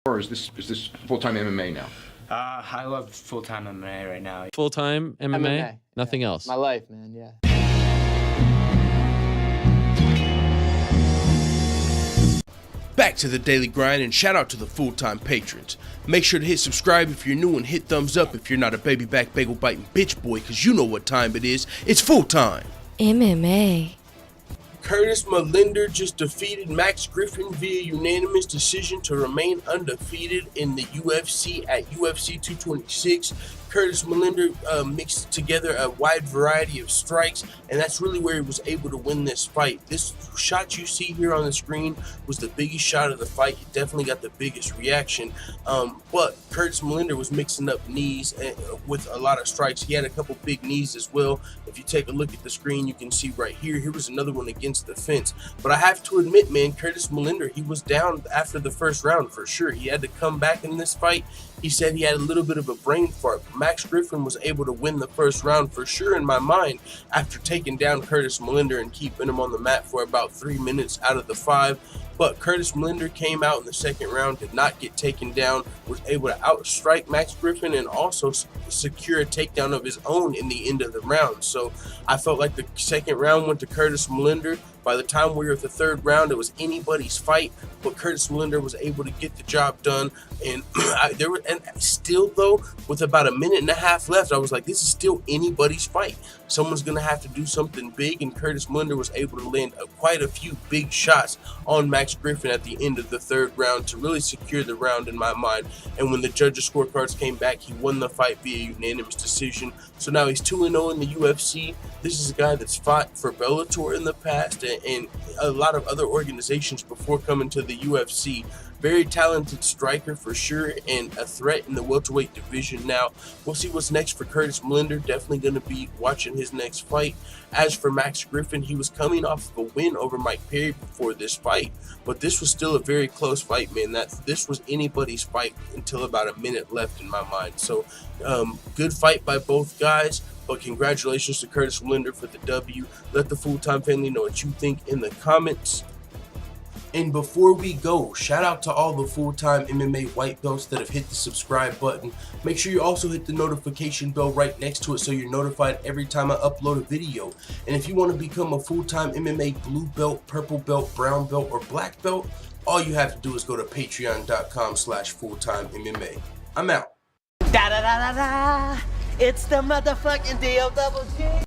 Or is this full-time MMA now? I love full-time MMA right now. Full-time MMA? Nothing else. My life, man, yeah. Back to the daily grind, and shout out to the full-time patrons. Make sure to hit subscribe if you're new and hit thumbs up if you're not a baby back bagel biting bitch boy, cause you know what time it is. It's full time. MMA. Curtis Millender just defeated Max Griffin via unanimous decision to remain undefeated in the UFC at UFC 226. Curtis Millender mixed together a wide variety of strikes, and that's really where he was able to win this fight. This shot you see here on the screen was the biggest shot of the fight. He definitely got the biggest reaction, but Curtis Millender was mixing up knees with a lot of strikes. He had a couple big knees as well. If you take a look at the screen, you can see right here, here was another one against the fence. But I have to admit, man, Curtis Millender, he was down after the first round for sure. He had to come back in this fight. He said he had a little bit of a brain fart. Max Griffin was able to win the first round for sure in my mind after taking down Curtis Millender and keeping him on the mat for about 3 minutes out of the 5. But Curtis Millender came out in the second round, did not get taken down, was able to outstrike Max Griffin and also secure a takedown of his own in the end of the round. So I felt like the second round went to Curtis Millender. By the time we were at the third round, it was anybody's fight, but Curtis Millender was able to get the job done. And still though, with about a minute and a half left, I was like, this is still anybody's fight. Someone's gonna have to do something big, and Curtis Millender was able to land quite a few big shots on Max Griffin at the end of the third round to really secure the round in my mind. And when the judges' scorecards came back, he won the fight via unanimous decision. So now he's 2-0 in the UFC. This is a guy that's fought for Bellator in the past and a lot of other organizations before coming to the UFC. Very talented striker for sure, and a threat in the welterweight division now. We'll see what's next for Curtis Millender. Definitely going to be watching his next fight. As for Max Griffin, he was coming off of a win over Mike Perry before this fight, but this was still a very close fight, man. This was anybody's fight until about a minute left in my mind. So good fight by both guys. But congratulations to Curtis Millender for the W. Let the full-time family know what you think in the comments. And before we go, shout out to all the full-time MMA white belts that have hit the subscribe button. Make sure you also hit the notification bell right next to it so you're notified every time I upload a video. And if you want to become a full-time MMA blue belt, purple belt, brown belt, or black belt, all you have to do is go to patreon.com/fulltimemma. I'm out. Da da da da da! It's the motherfucking DOWG!